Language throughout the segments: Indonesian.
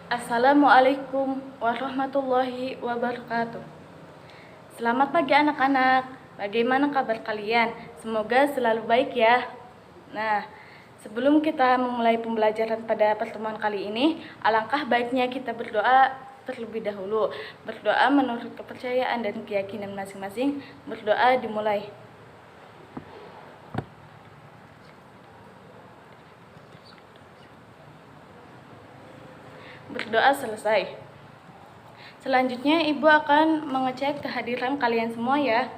Assalamualaikum warahmatullahi wabarakatuh. Selamat pagi anak-anak. Bagaimana kabar kalian? Semoga selalu baik ya. Nah, sebelum kita memulai pembelajaran pada pertemuan kali ini, alangkah baiknya kita berdoa terlebih dahulu. Berdoa menurut kepercayaan dan keyakinan masing-masing. Berdoa dimulai. Berdoa selesai. Selanjutnya Ibu akan mengecek kehadiran kalian semua ya.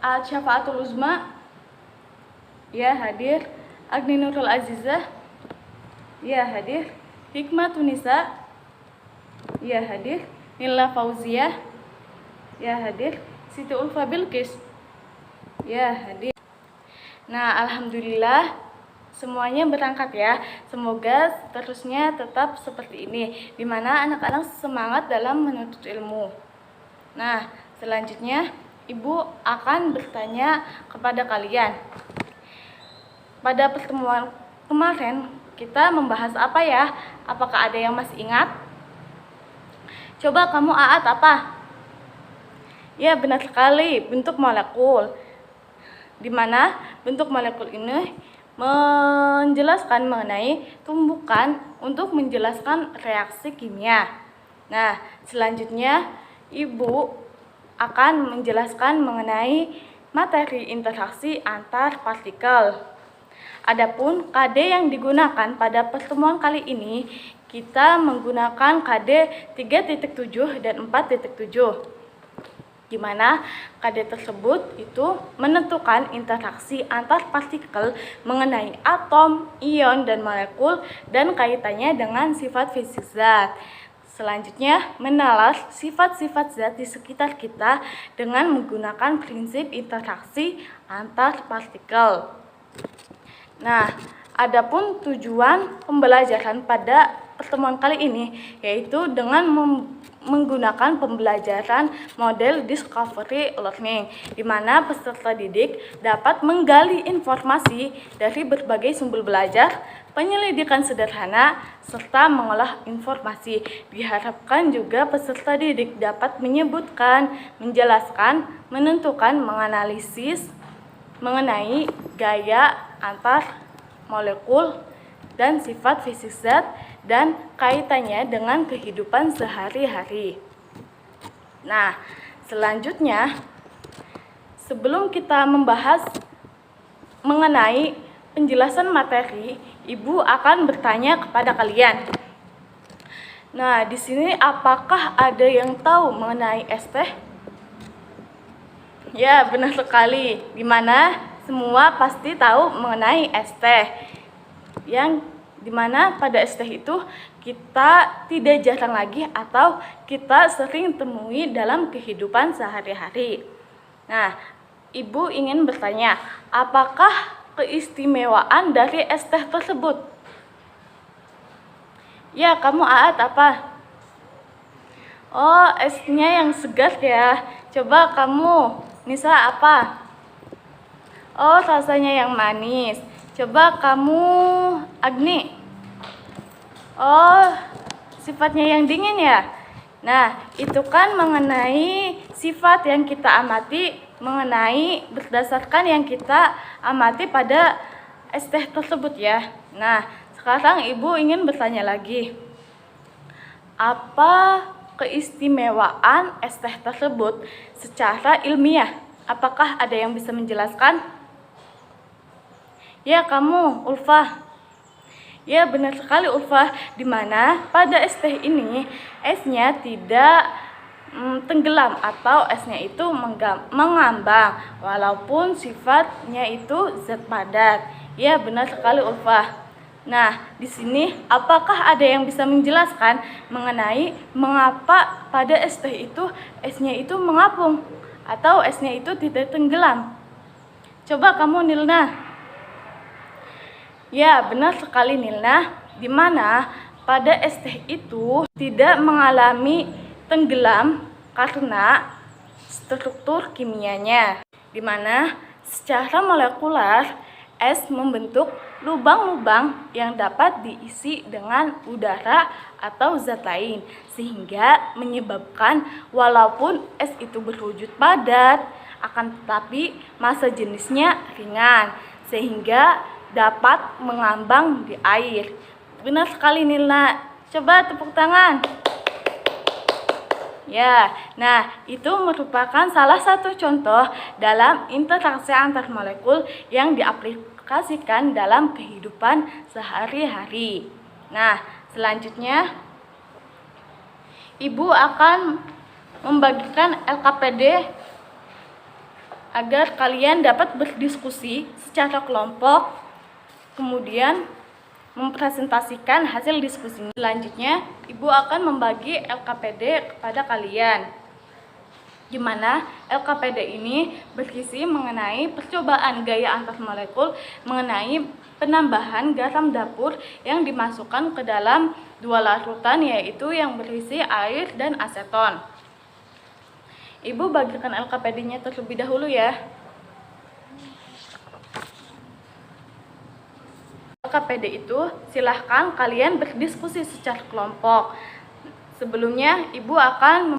Al-Syafaatul Uzma ya hadir. Agni Nurul Azizah ya hadir. Hikmatun Nisa ya hadir. Nila Fauziyah ya hadir. Siti Ulfa Bilqis ya hadir. Nah, alhamdulillah semuanya berangkat ya. Semoga seterusnya tetap seperti ini, dimana anak-anak semangat dalam menuntut ilmu. Nah, selanjutnya Ibu akan bertanya kepada kalian. Pada pertemuan kemarin kita membahas apa ya? Apakah ada yang masih ingat? Coba kamu Aat apa? Ya, benar sekali, bentuk molekul. Di mana bentuk molekul ini menjelaskan mengenai tumbukan untuk menjelaskan reaksi kimia. Nah, selanjutnya Ibu akan menjelaskan mengenai materi interaksi antar partikel. Adapun KD yang digunakan pada pertemuan kali ini, kita menggunakan KD 3.7 dan 4.7. Di mana KD tersebut itu menentukan interaksi antar partikel mengenai atom, ion, dan molekul dan kaitannya dengan sifat fisik zat. Selanjutnya, menalar sifat-sifat zat di sekitar kita dengan menggunakan prinsip interaksi antar partikel. Nah, adapun tujuan pembelajaran pada pertemuan kali ini yaitu dengan menggunakan pembelajaran model discovery learning, di mana peserta didik dapat menggali informasi dari berbagai sumber belajar, penyelidikan sederhana, serta mengolah informasi. Diharapkan juga peserta didik dapat menyebutkan, menjelaskan, menentukan, menganalisis mengenai gaya antar molekul dan sifat fisik zat dan kaitannya dengan kehidupan sehari-hari. Nah, selanjutnya sebelum kita membahas mengenai penjelasan materi, Ibu akan bertanya kepada kalian. Nah, di sini apakah ada yang tahu mengenai es teh? Ya, benar sekali. Di mana semua pasti tahu mengenai es teh. Yang dimana pada es teh itu kita tidak jarang lagi atau kita sering temui dalam kehidupan sehari-hari. Nah, Ibu ingin bertanya, apakah keistimewaan dari es teh tersebut? Ya, kamu Aat apa? Oh, esnya yang segar ya. Coba kamu, Nisa apa? Oh, rasanya yang manis. Coba kamu, Agni. Oh, sifatnya yang dingin ya. Nah, itu kan mengenai sifat yang kita amati, mengenai berdasarkan yang kita amati pada es teh tersebut ya. Nah, sekarang Ibu ingin bertanya lagi. Apa keistimewaan es teh tersebut secara ilmiah? Apakah ada yang bisa menjelaskan? Ya, kamu, Ulfa. Ya, benar sekali Ulfa, di mana pada es teh ini esnya tidak tenggelam atau esnya itu mengambang walaupun sifatnya itu zat padat. Ya, benar sekali Ulfa. Nah, di sini apakah ada yang bisa menjelaskan mengenai mengapa pada es teh itu esnya itu mengapung atau esnya itu tidak tenggelam? Coba kamu Nilna. Ya, benar sekali Nilna, di mana pada es teh itu tidak mengalami tenggelam karena struktur kimianya, di mana secara molekuler es membentuk lubang-lubang yang dapat diisi dengan udara atau zat lain, sehingga menyebabkan walaupun es itu berwujud padat, akan tetapi massa jenisnya ringan, sehingga dapat mengambang di air. Benar sekali Nilna. Coba tepuk tangan. Ya, nah itu merupakan salah satu contoh dalam interaksi antar molekul yang diaplikasikan dalam kehidupan sehari-hari. Nah, selanjutnya Ibu akan membagikan LKPD agar kalian dapat berdiskusi secara kelompok, kemudian mempresentasikan hasil diskusinya. Selanjutnya, Ibu akan membagi LKPD kepada kalian, di mana LKPD ini berisi mengenai percobaan gaya antar molekul mengenai penambahan garam dapur yang dimasukkan ke dalam dua larutan, yaitu yang berisi air dan aseton. Ibu bagikan LKPD-nya terlebih dahulu ya. LKPD itu silahkan kalian berdiskusi secara kelompok. Sebelumnya Ibu akan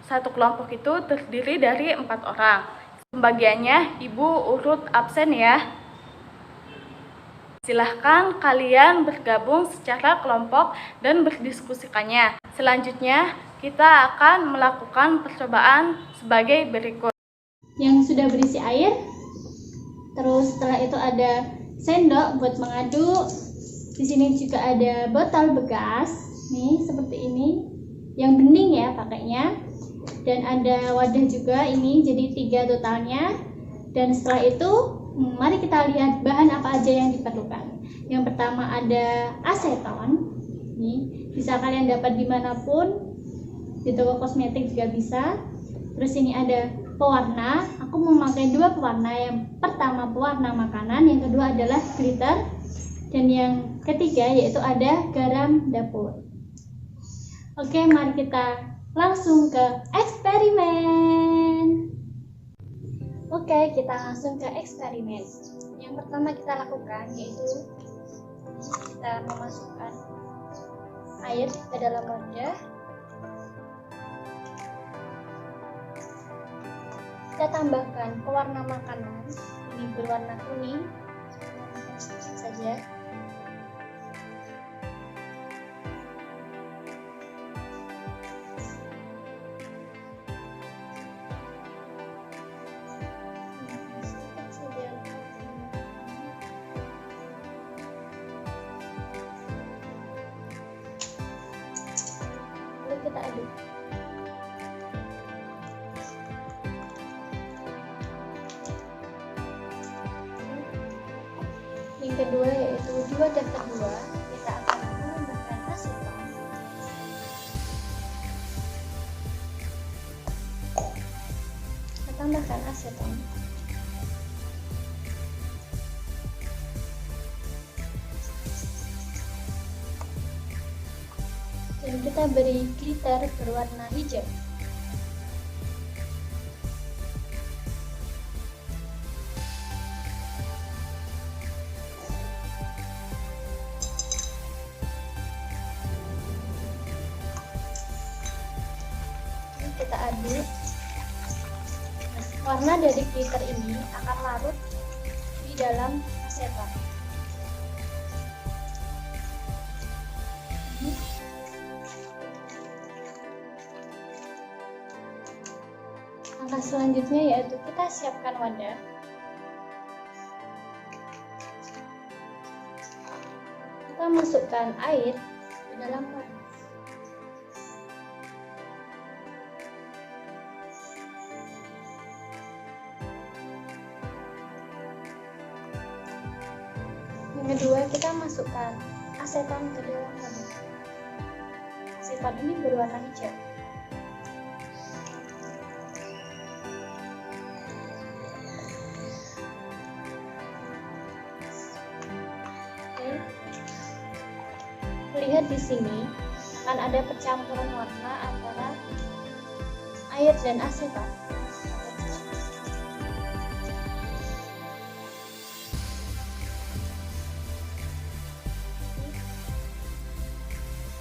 satu kelompok itu terdiri dari 4 orang. Pembagiannya Ibu urut absen ya. Silahkan kalian bergabung secara kelompok dan berdiskusikannya. Selanjutnya kita akan melakukan percobaan sebagai berikut. Yang sudah berisi air, terus setelah itu ada sendok buat mengaduk. Di sini juga ada botol bekas, nih seperti ini, yang bening ya pakainya. Dan ada wadah juga ini, jadi 3 totalnya. Dan setelah itu, mari kita lihat bahan apa aja yang diperlukan. Yang pertama ada aseton, nih bisa kalian dapat dimanapun, di toko kosmetik juga bisa. Terus ini ada pewarna, aku memakai 2 pewarna. Yang pertama pewarna makanan, yang kedua adalah glitter, dan yang ketiga yaitu ada garam dapur. Oke, mari kita langsung ke eksperimen. Oke, kita langsung ke eksperimen. Yang pertama kita lakukan yaitu kita memasukkan air ke dalam wadah. Kita tambahkan pewarna makanan, ini berwarna kuning saja. Lalu kita aduk. Yang kedua yaitu 2 dan kedua kita akan menambahkan aseton. Kita tambahkan aseton. Dan kita beri glitter berwarna hijau. Kita aduk. Nah, warna dari glitter ini akan larut di dalam aseton. Langkah selanjutnya yaitu kita siapkan wadah. Kita masukkan air ke dalam wadah. Yang kedua, kita masukkan aseton ke dalam wadah. Aseton ini berwarna hijau. Lihat di sini akan ada percampuran warna antara air dan aseton.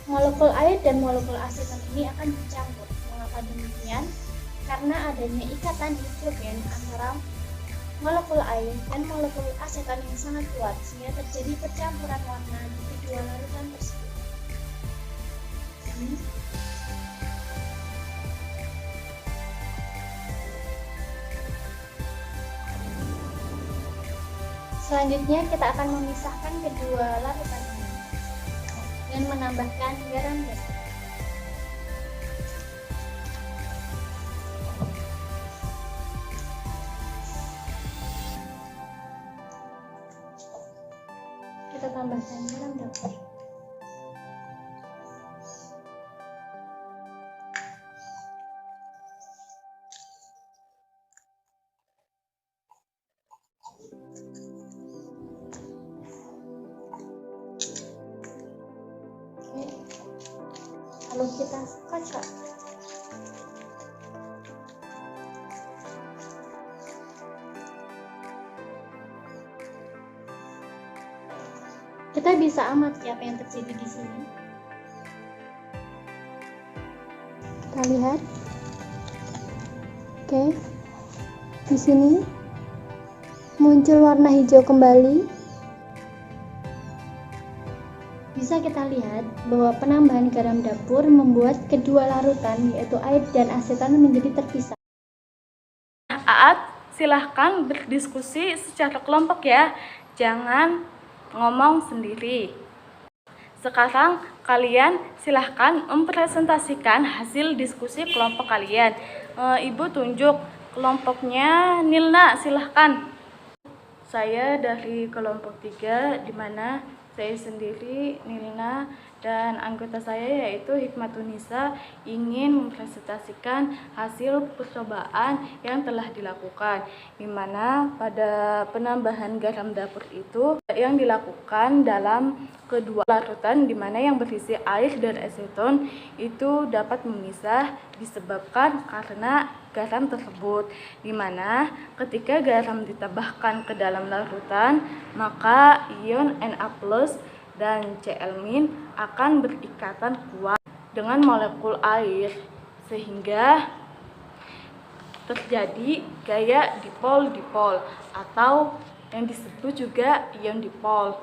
Molekul air dan molekul aseton ini akan bercampur. Mengapa demikian? Karena adanya ikatan hidrogen antara molekul air dan molekul aseton yang sangat kuat, sehingga terjadi percampuran warna di kedua larutan tersebut. Selanjutnya kita akan memisahkan kedua larutan ini dan menambahkan garam dasar. Kita tambahkan garam dapur. Lalu kita kocok. Kita bisa amati apa yang terjadi di sini. Kita lihat. Oke. Di sini muncul warna hijau kembali. Bisa kita lihat bahwa penambahan garam dapur membuat kedua larutan yaitu air dan aseton menjadi terpisah. Aat, silahkan berdiskusi secara kelompok ya, jangan ngomong sendiri. Sekarang kalian silahkan mempresentasikan hasil diskusi kelompok kalian. Ibu tunjuk kelompoknya. Nilna, silahkan. Saya dari kelompok 3, di mana saya sendiri, Nilna, dan anggota saya yaitu Hikmatunisa ingin mempresentasikan hasil percobaan yang telah dilakukan, di mana pada penambahan garam dapur itu yang dilakukan dalam kedua larutan, di mana yang berisi air dan aseton itu dapat memisah disebabkan karena garam tersebut, di mana ketika garam ditambahkan ke dalam larutan, maka ion Na+ dan Cl- akan berikatan kuat dengan molekul air, sehingga terjadi gaya dipol-dipol atau yang disebut juga ion dipol.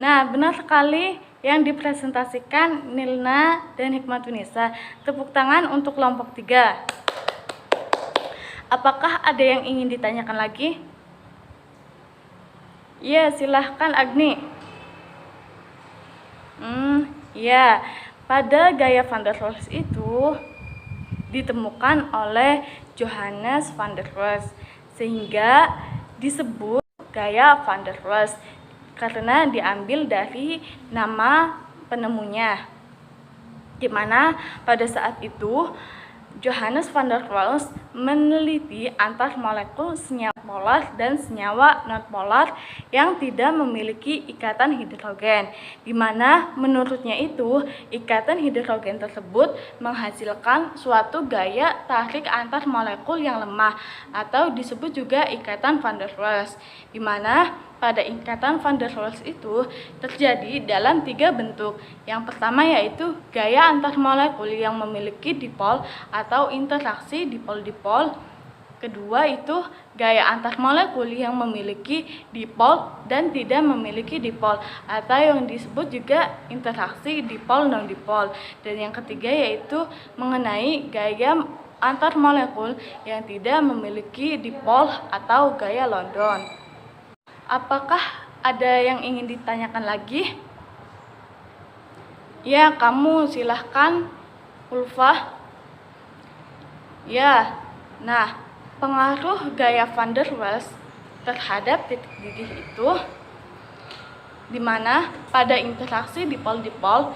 Nah, benar sekali yang dipresentasikan Nilna dan Hikmatunisa. Tepuk tangan untuk kelompok 3. Apakah ada yang ingin ditanyakan lagi? Ya, silahkan Agni. Ya, pada gaya van der Waals itu ditemukan oleh Johannes van der Waals, sehingga disebut gaya van der Waals karena diambil dari nama penemunya, di mana pada saat itu Johannes van der Waals meneliti antar molekul senyawa polar dan senyawa non-polar yang tidak memiliki ikatan hidrogen, di mana menurutnya itu ikatan hidrogen tersebut menghasilkan suatu gaya tarik antar molekul yang lemah atau disebut juga ikatan van der Waals, di mana pada ikatan van der Waals itu terjadi dalam 3 bentuk. Yang pertama yaitu gaya antar molekul yang memiliki dipol atau interaksi dipol-dipol. Kedua itu gaya antar molekul yang memiliki dipol dan tidak memiliki dipol atau yang disebut juga interaksi dipol non-dipol. Dan yang ketiga yaitu mengenai gaya antar molekul yang tidak memiliki dipol atau gaya London. Apakah ada yang ingin ditanyakan lagi? Ya, kamu silahkan, Ulfa. Ya, nah, pengaruh gaya van der Waals terhadap titik didih itu, di mana pada interaksi dipol-dipol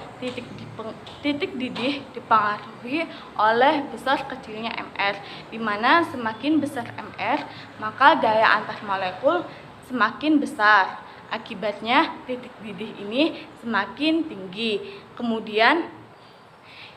titik didih dipengaruhi oleh besar kecilnya MR, di mana semakin besar MR maka gaya antar molekul semakin besar. Akibatnya titik didih ini semakin tinggi. Kemudian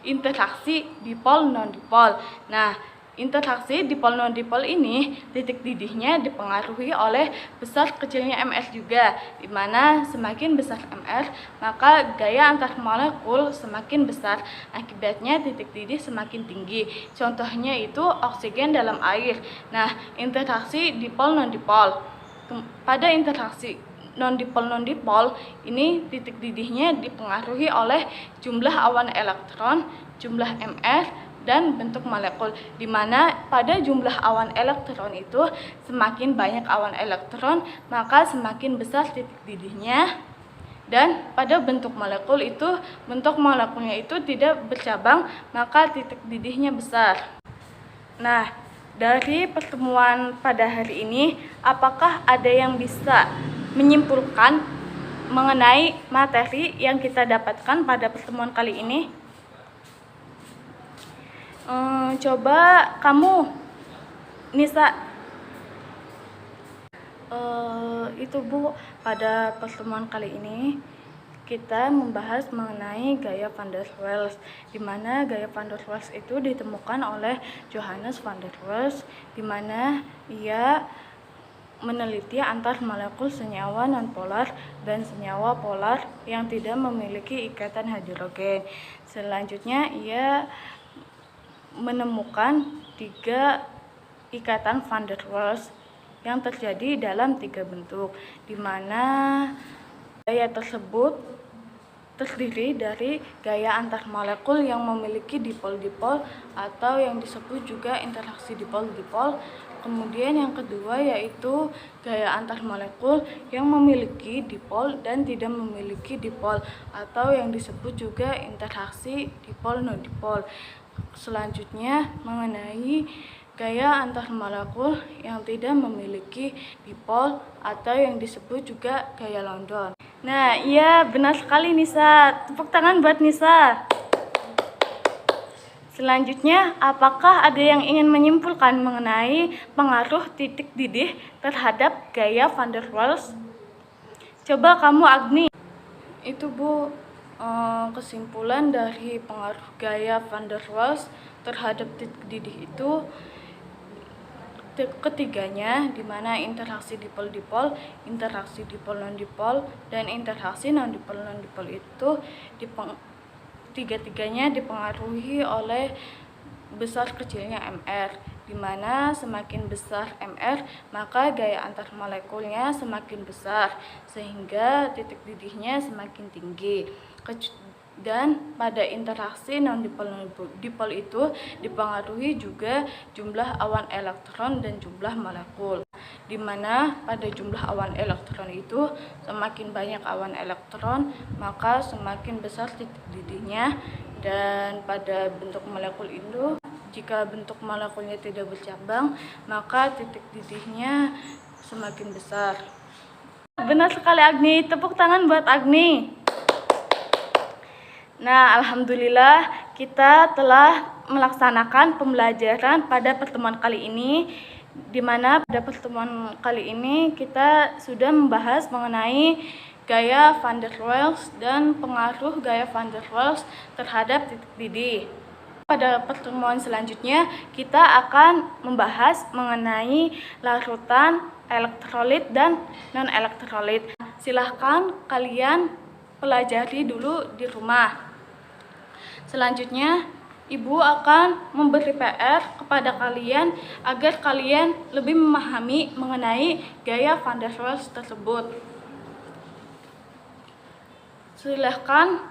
interaksi dipol non-dipol. Nah, interaksi dipol non-dipol ini, titik didihnya dipengaruhi oleh besar kecilnya Ms juga, di mana semakin besar Ms, maka gaya antar molekul semakin besar. Akibatnya titik didih semakin tinggi. Contohnya itu oksigen dalam air. Nah, interaksi dipol non-dipol. Pada interaksi non-dipol ini titik didihnya dipengaruhi oleh jumlah awan elektron, jumlah Ms, dan bentuk molekul, di mana pada jumlah awan elektron itu semakin banyak awan elektron maka semakin besar titik didihnya, dan pada bentuk molekul itu bentuk molekulnya itu tidak bercabang maka titik didihnya besar. Nah, dari pertemuan pada hari ini, apakah ada yang bisa menyimpulkan mengenai materi yang kita dapatkan pada pertemuan kali ini? Coba kamu, Nisa. Itu Bu, pada pertemuan kali ini kita membahas mengenai gaya van der Waals, di mana gaya van der Waals itu ditemukan oleh Johannes van der Waals, di mana ia meneliti antar molekul senyawa nonpolar dan senyawa polar yang tidak memiliki ikatan hidrogen. Selanjutnya ia menemukan 3 ikatan van der Waals yang terjadi dalam 3 bentuk, di mana gaya tersebut terdiri dari gaya antar molekul yang memiliki dipol-dipol atau yang disebut juga interaksi dipol-dipol. Kemudian yang kedua yaitu gaya antar molekul yang memiliki dipol dan tidak memiliki dipol atau yang disebut juga interaksi dipol non-dipol. Selanjutnya mengenai gaya antar molekul yang tidak memiliki dipol atau yang disebut juga gaya London. Nah, iya benar sekali Nisa. Tepuk tangan buat Nisa. Selanjutnya, apakah ada yang ingin menyimpulkan mengenai pengaruh titik didih terhadap gaya van der Waals? Coba kamu, Agni. Itu Bu, kesimpulan dari pengaruh gaya van der Waals terhadap titik didih itu ketiganya, di mana interaksi dipol-dipol, interaksi dipol non-dipol, dan interaksi non-dipol non-dipol itu tiga-tiganya dipengaruhi oleh besar kecilnya MR, di mana semakin besar MR maka gaya antar molekulnya semakin besar sehingga titik didihnya semakin tinggi. Dan pada interaksi non-dipol itu dipengaruhi juga jumlah awan elektron dan jumlah molekul, di mana pada jumlah awan elektron itu semakin banyak awan elektron maka semakin besar titik didihnya, dan pada bentuk molekul itu jika bentuk molekulnya tidak bercabang maka titik didihnya semakin besar. Benar sekali Agni, tepuk tangan buat Agni. Nah, alhamdulillah kita telah melaksanakan pembelajaran pada pertemuan kali ini, di mana pada pertemuan kali ini kita sudah membahas mengenai gaya van der Waals dan pengaruh gaya van der Waals terhadap titik didih. Pada pertemuan selanjutnya kita akan membahas mengenai larutan elektrolit dan non-elektrolit. Silahkan kalian pelajari dulu di rumah. Selanjutnya, Ibu akan memberi PR kepada kalian agar kalian lebih memahami mengenai gaya van der Waals tersebut. Silahkan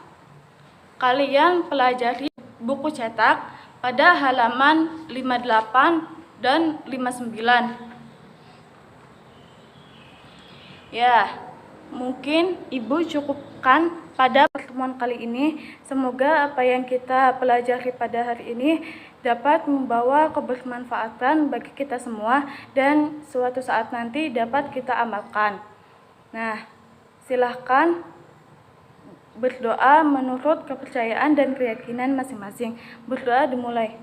kalian pelajari buku cetak pada halaman 58 dan 59. Ya, mungkin Ibu cukupkan pada pertemuan kali ini. Semoga apa yang kita pelajari pada hari ini dapat membawa kebermanfaatan bagi kita semua dan suatu saat nanti dapat kita amalkan. Nah, silahkan berdoa menurut kepercayaan dan keyakinan masing-masing. Berdoa dimulai.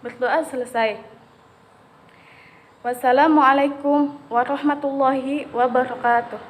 Berdoa selesai. Wassalamualaikum warahmatullahi wabarakatuh.